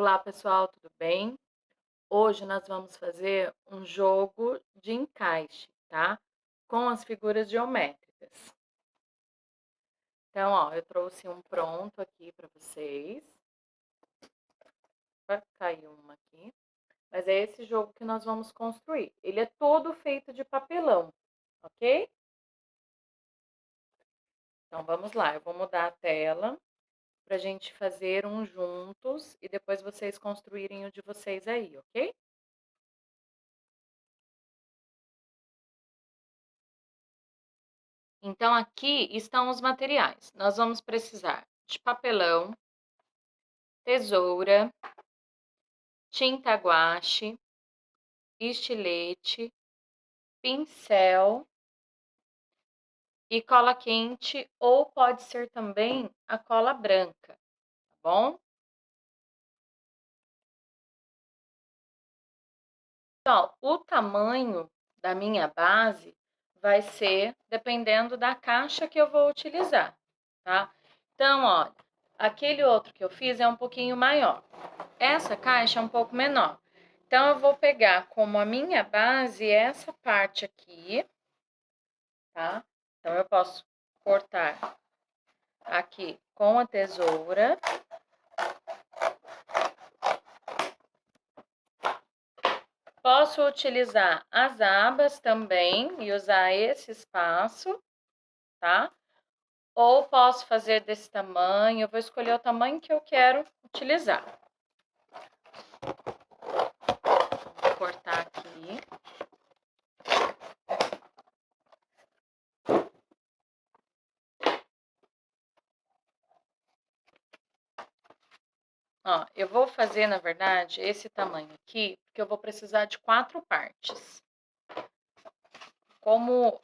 Olá pessoal, tudo bem? Hoje nós vamos fazer um jogo de encaixe, tá? Com as figuras geométricas. Então, ó, eu trouxe um pronto aqui para vocês. Vai cair uma aqui. Mas é esse jogo que nós vamos construir. Ele é todo feito de papelão, ok? Então, vamos lá. Eu vou mudar a tela para a gente fazer um juntos e depois vocês construírem o de vocês aí, ok? Então, aqui estão os materiais. Nós vamos precisar de papelão, tesoura, tinta guache, estilete, pincel e cola quente, ou pode ser também a cola branca, tá bom? Então, o tamanho da minha base vai ser dependendo da caixa que eu vou utilizar, tá? Então, olha, aquele outro que eu fiz é um pouquinho maior. Essa caixa é um pouco menor. Então, eu vou pegar como a minha base essa parte aqui, tá? Então, eu posso cortar aqui com a tesoura. Posso utilizar as abas também e usar esse espaço, tá? Ou posso fazer desse tamanho, eu vou escolher o tamanho que eu quero utilizar. Vou cortar aqui. Ó, eu vou fazer, na verdade, esse tamanho aqui, porque eu vou precisar de 4 partes. Como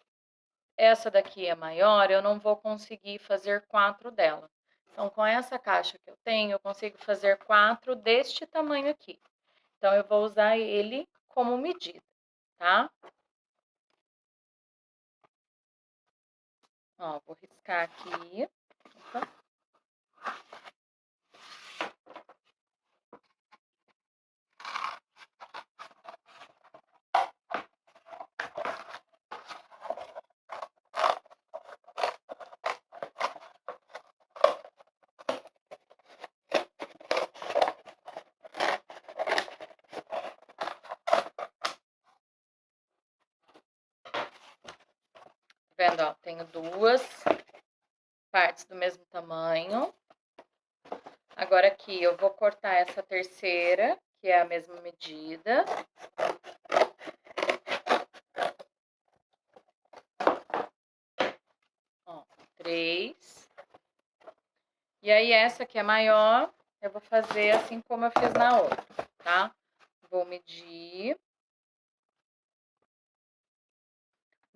essa daqui é maior, eu não vou conseguir fazer 4 dela. Então, com essa caixa que eu tenho, eu consigo fazer 4 deste tamanho aqui. Então, eu vou usar ele como medida, tá? Ó, vou riscar aqui. Opa. Vendo, ó, tenho 2 partes do mesmo tamanho. Agora aqui eu vou cortar essa terceira, que é a mesma medida. Ó, 3. E aí essa que é maior, eu vou fazer assim como eu fiz na outra, tá? Vou medir.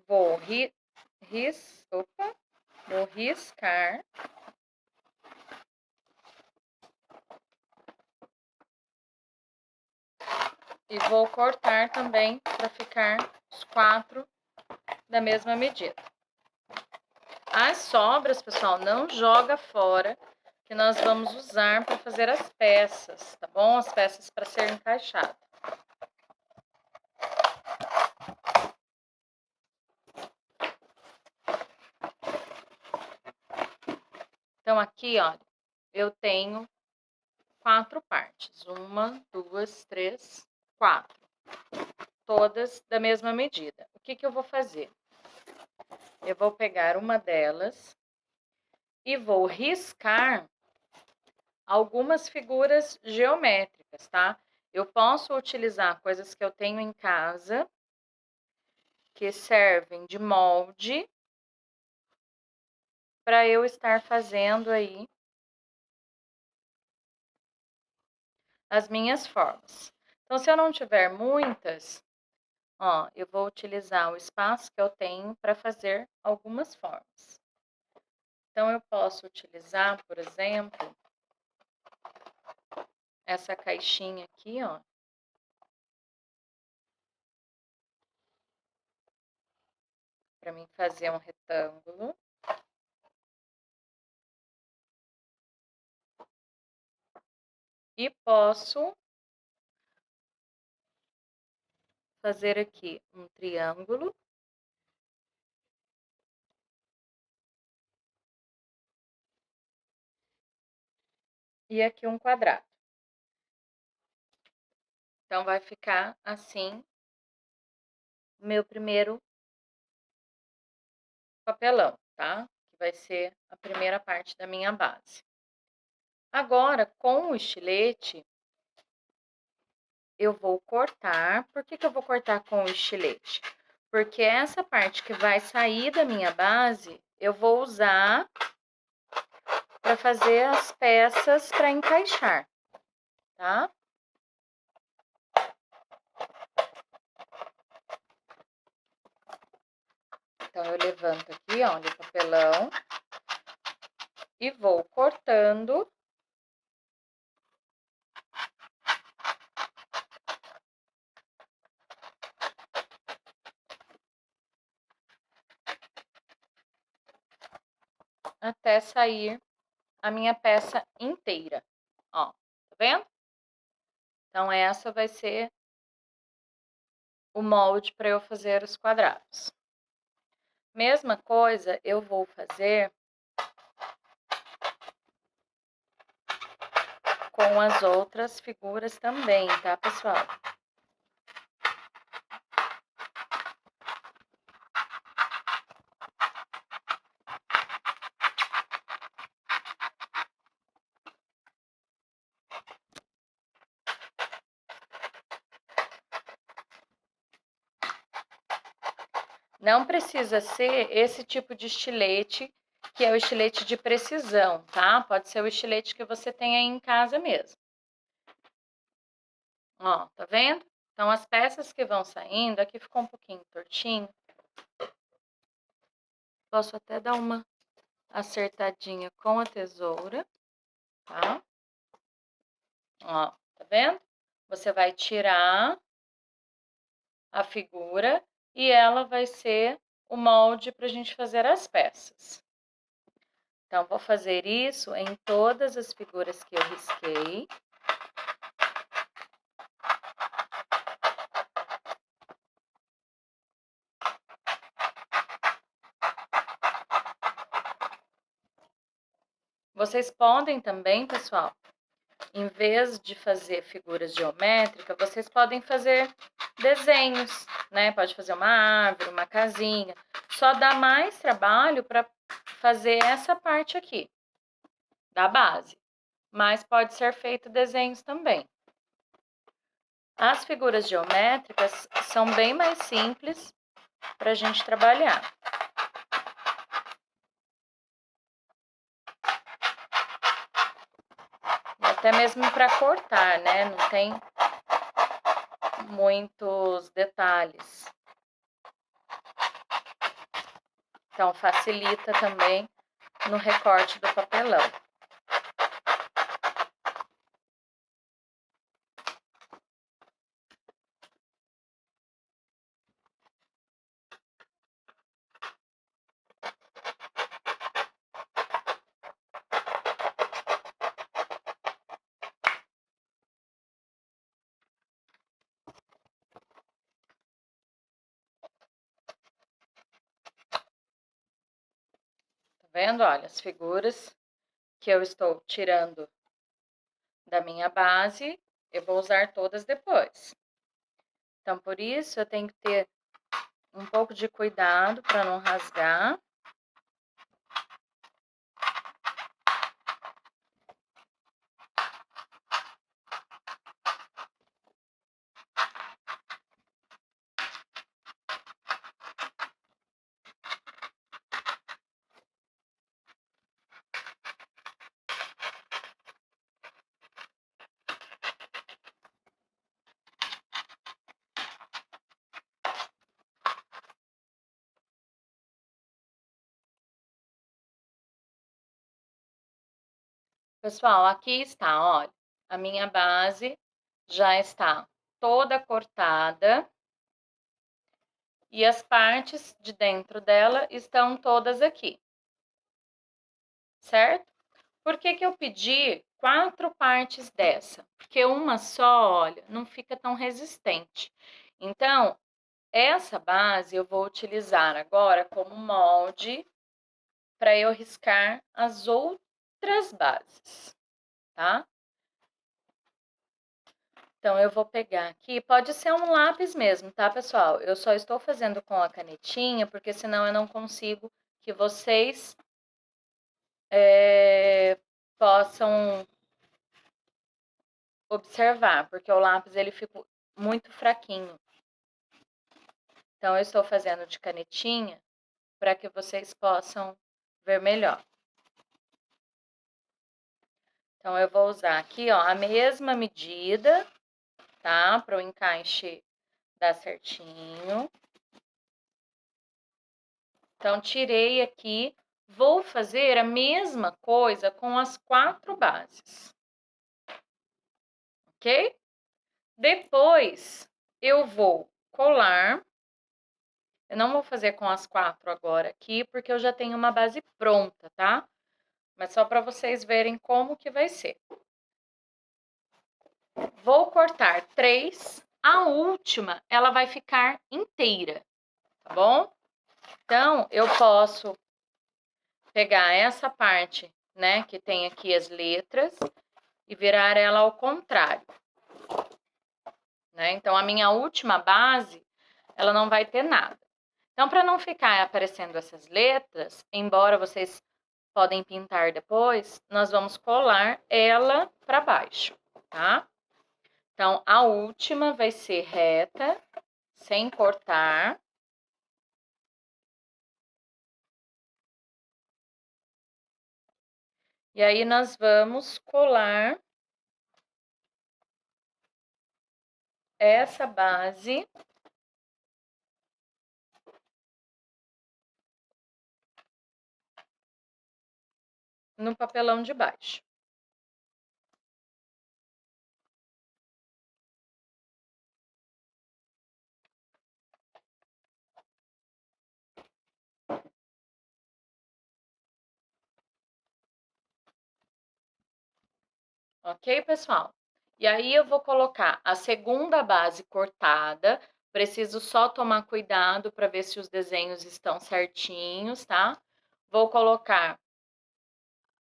Vou vou riscar. E vou cortar também para ficar os 4 da mesma medida. As sobras, pessoal, não joga fora, que nós vamos usar para fazer as peças, tá bom? As peças para ser encaixadas. Então, aqui, olha, eu tenho 4 partes. 1, 2, 3, 4. Todas da mesma medida. O que que eu vou fazer? Eu vou pegar uma delas e vou riscar algumas figuras geométricas, tá? Eu posso utilizar coisas que eu tenho em casa, que servem de molde, para eu estar fazendo aí as minhas formas. Então, se eu não tiver muitas, ó, eu vou utilizar o espaço que eu tenho para fazer algumas formas. Então, eu posso utilizar, por exemplo, essa caixinha aqui, ó. Para mim fazer um retângulo. E posso fazer aqui um triângulo. E aqui um quadrado. Então, vai ficar assim meu primeiro papelão, tá? Que vai ser a primeira parte da minha base. Agora, com o estilete, eu vou cortar. Por que eu vou cortar com o estilete? Porque essa parte que vai sair da minha base, eu vou usar para fazer as peças para encaixar, tá? Então, eu levanto aqui, olha, o papelão e vou cortando. Até sair a minha peça inteira, ó, tá vendo? Então, essa vai ser o molde para eu fazer os quadrados. Mesma coisa eu vou fazer com as outras figuras também, tá, pessoal? Não precisa ser esse tipo de estilete, que é o estilete de precisão, tá? Pode ser o estilete que você tem aí em casa mesmo. Ó, tá vendo? Então, as peças que vão saindo, aqui ficou um pouquinho tortinho. Posso até dar uma acertadinha com a tesoura, tá? Ó, tá vendo? Você vai tirar a figura e ela vai ser o molde para a gente fazer as peças. Então, vou fazer isso em todas as figuras que eu risquei. Vocês podem também, pessoal, em vez de fazer figuras geométricas, vocês podem fazer desenhos, né? Pode fazer uma árvore, uma casinha. Só dá mais trabalho para fazer essa parte aqui da base, mas pode ser feito desenhos também. As figuras geométricas são bem mais simples para a gente trabalhar. E até mesmo para cortar, né? Não tem muitos detalhes. Então, facilita também no recorte do papelão. Tá vendo? Olha, as figuras que eu estou tirando da minha base, eu vou usar todas depois. Então, por isso, eu tenho que ter um pouco de cuidado para não rasgar. Pessoal, aqui está, olha, a minha base já está toda cortada e as partes de dentro dela estão todas aqui, certo? Por que eu pedi 4 partes dessa, porque uma só, olha, não fica tão resistente. Então, essa base eu vou utilizar agora como molde para eu riscar as outras bases, tá? Então, eu vou pegar aqui, pode ser um lápis mesmo, tá, pessoal? Eu só estou fazendo com a canetinha, porque senão eu não consigo que vocês possam observar, porque o lápis ele fica muito fraquinho. Então, eu estou fazendo de canetinha para que vocês possam ver melhor. Então, eu vou usar aqui, ó, a mesma medida, tá? Para o encaixe dar certinho. Então, tirei aqui. Vou fazer a mesma coisa com as 4 bases. Ok? Depois, eu vou colar. Eu não vou fazer com as 4 agora aqui, porque eu já tenho uma base pronta, tá? Mas só para vocês verem como que vai ser. Vou cortar 3. A última, ela vai ficar inteira, tá bom? Então, eu posso pegar essa parte, né, que tem aqui as letras e virar ela ao contrário, né? Então, a minha última base, ela não vai ter nada. Então, para não ficar aparecendo essas letras, embora vocês podem pintar depois, nós vamos colar ela para baixo, tá? Então, a última vai ser reta, sem cortar. E aí, nós vamos colar essa base no papelão de baixo. Ok, pessoal? E aí, eu vou colocar a segunda base cortada. Preciso só tomar cuidado para ver se os desenhos estão certinhos, tá? Vou colocar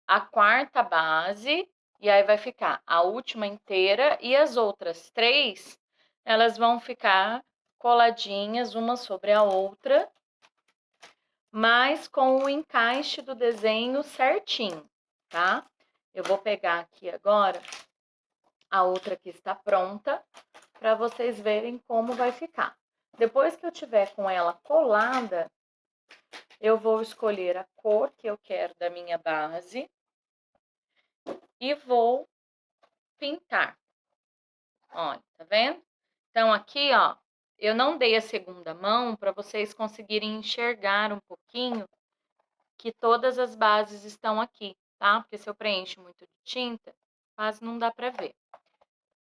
a quarta base, e aí vai ficar a última inteira, e as outras 3, elas vão ficar coladinhas uma sobre a outra, mas com o encaixe do desenho certinho, tá? Eu vou pegar aqui agora a outra que está pronta, para vocês verem como vai ficar. Depois que eu tiver com ela colada, eu vou escolher a cor que eu quero da minha base e vou pintar. Olha, tá vendo? Então, aqui, ó, eu não dei a segunda mão para vocês conseguirem enxergar um pouquinho que todas as bases estão aqui, tá? Porque se eu preencho muito de tinta, quase não dá para ver.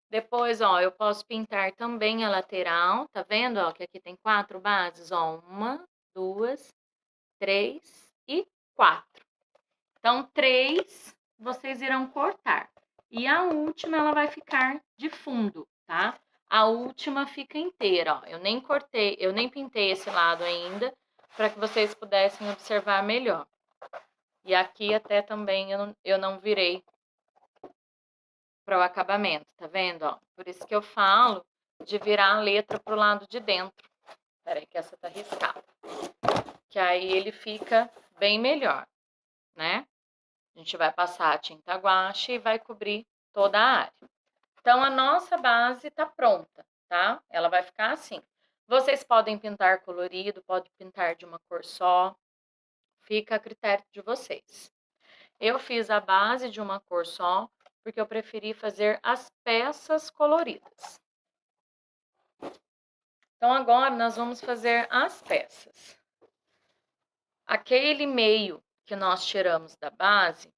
Depois, ó, eu posso pintar também a lateral, tá vendo, ó, que aqui tem 4 bases, ó, 1, 2, 3 e 4. Então, 3 vocês irão cortar. E a última, ela vai ficar de fundo, tá? A última fica inteira, ó. Eu nem cortei, eu nem pintei esse lado ainda, para que vocês pudessem observar melhor. E aqui até também eu não virei para o acabamento, tá vendo, ó? Por isso que eu falo de virar a letra pro lado de dentro. Peraí que essa tá riscada. Que aí ele fica bem melhor, né? A gente vai passar a tinta guache e vai cobrir toda a área. Então, a nossa base tá pronta, tá? Ela vai ficar assim. Vocês podem pintar colorido, pode pintar de uma cor só. Fica a critério de vocês. Eu fiz a base de uma cor só, porque eu preferi fazer as peças coloridas. Então, agora nós vamos fazer as peças. Aquele meio que nós tiramos da base,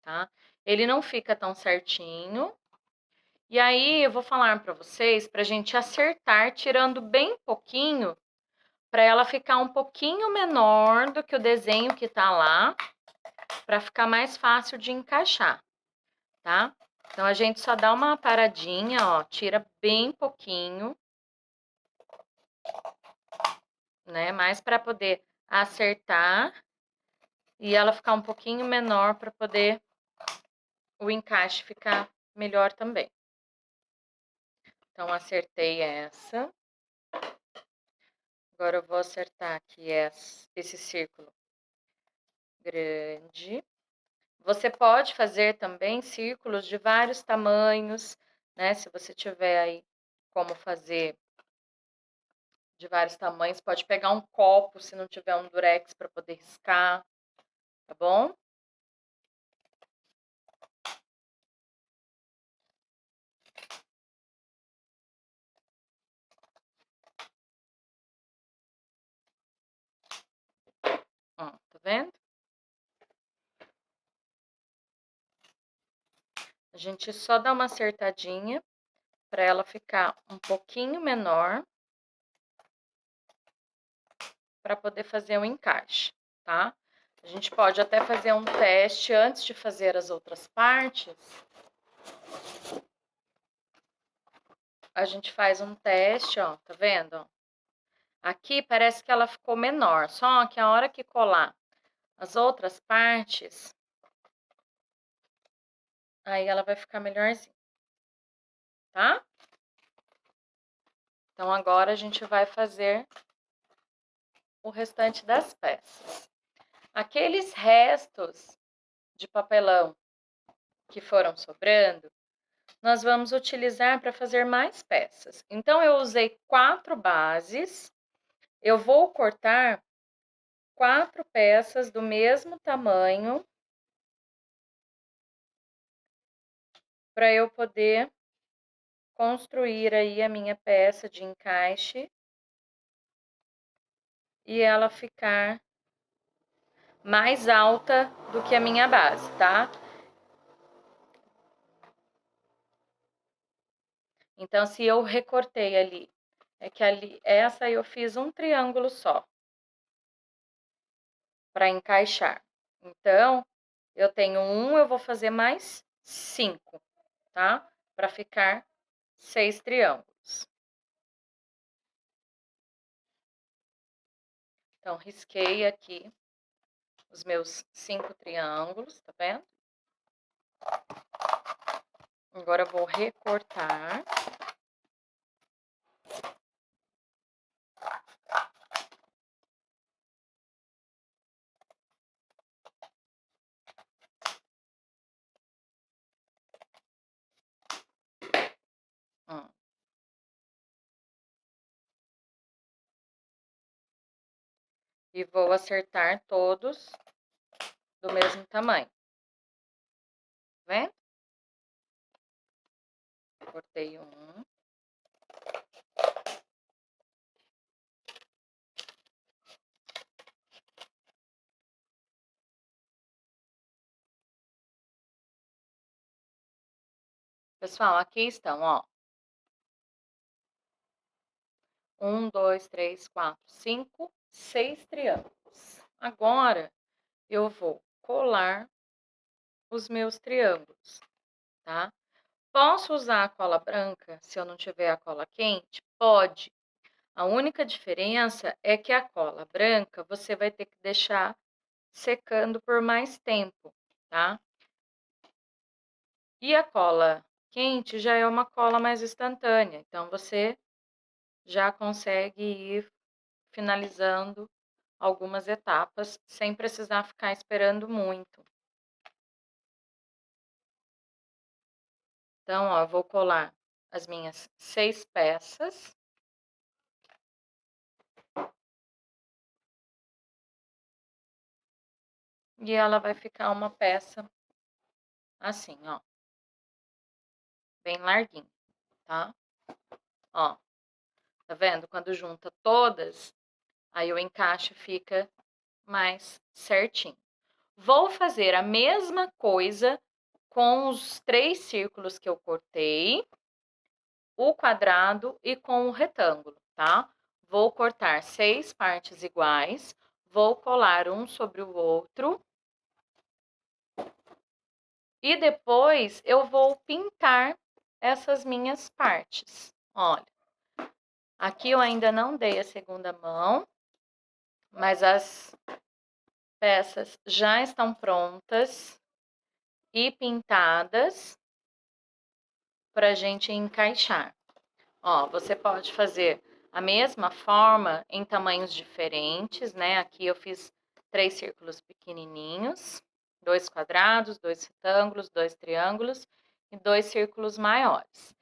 tá? Ele não fica tão certinho. E aí, eu vou falar para vocês, para a gente acertar, tirando bem pouquinho, para ela ficar um pouquinho menor do que o desenho que tá lá, para ficar mais fácil de encaixar. tá? Então, a gente só dá uma paradinha, ó, tira bem pouquinho, né? Mais para poder acertar e ela ficar um pouquinho menor para poder o encaixe ficar melhor também. Então, acertei essa. Agora eu vou acertar aqui esse círculo grande. Você pode fazer também círculos de vários tamanhos, né? Se você tiver aí como fazer de vários tamanhos, pode pegar um copo, se não tiver um durex para poder riscar, tá bom? Ó, tá vendo? A gente só dá uma acertadinha para ela ficar um pouquinho menor para poder fazer o encaixe, tá? A gente pode até fazer um teste antes de fazer as outras partes. A gente faz um teste, ó, tá vendo? Aqui parece que ela ficou menor, só que a hora que colar as outras partes, aí ela vai ficar melhorzinha, tá? Então, agora a gente vai fazer o restante das peças. Aqueles restos de papelão que foram sobrando, nós vamos utilizar para fazer mais peças. Então, eu usei 4 bases, eu vou cortar 4 peças do mesmo tamanho para eu poder construir aí a minha peça de encaixe e ela ficar mais alta do que a minha base, tá? Então, se eu recortei ali, é que ali, essa eu fiz um triângulo só para encaixar. Então, eu tenho um, eu vou fazer mais 5, tá? Para ficar 6 triângulos. Então, risquei aqui os meus 5 triângulos, tá vendo? Agora, eu vou recortar. E vou acertar todos do mesmo tamanho. Tá vendo? Cortei um. Pessoal, aqui estão, ó. 1, 2, 3, 4, 5, 6 triângulos. Agora, eu vou colar os meus triângulos, tá? Posso usar a cola branca se eu não tiver a cola quente? Pode. A única diferença é que a cola branca você vai ter que deixar secando por mais tempo, tá? E a cola quente já é uma cola mais instantânea, então você já consegue ir finalizando algumas etapas sem precisar ficar esperando muito. Então, ó, eu vou colar as minhas 6 peças. E ela vai ficar uma peça assim, ó. Bem larguinho, tá? Ó, tá vendo? Quando junta todas, aí o encaixe fica mais certinho. Vou fazer a mesma coisa com os 3 círculos que eu cortei, o quadrado e com o retângulo, tá? Vou cortar 6 partes iguais, vou colar um sobre o outro. E depois eu vou pintar essas minhas partes. Olha, aqui eu ainda não dei a segunda mão, mas as peças já estão prontas e pintadas para a gente encaixar. Ó, você pode fazer a mesma forma em tamanhos diferentes, né? Aqui eu fiz 3 círculos pequenininhos, 2 quadrados, 2 retângulos, 2 triângulos e 2 círculos maiores.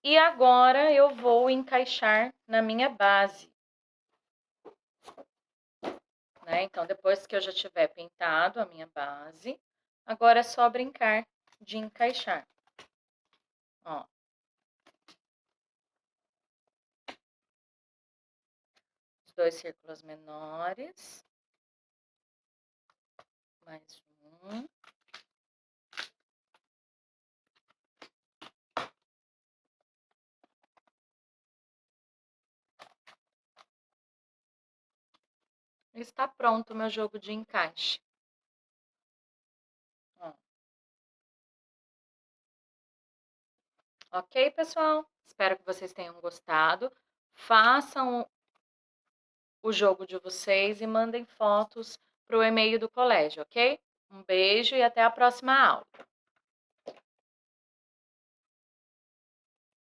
E agora eu vou encaixar na minha base, né? Então, depois que eu já tiver pintado a minha base, agora é só brincar de encaixar. Ó. Os 2 círculos menores. Mais um. Está pronto o meu jogo de encaixe. Ó. Ok, pessoal? Espero que vocês tenham gostado. Façam o jogo de vocês e mandem fotos para o e-mail do colégio, ok? Um beijo e até a próxima aula.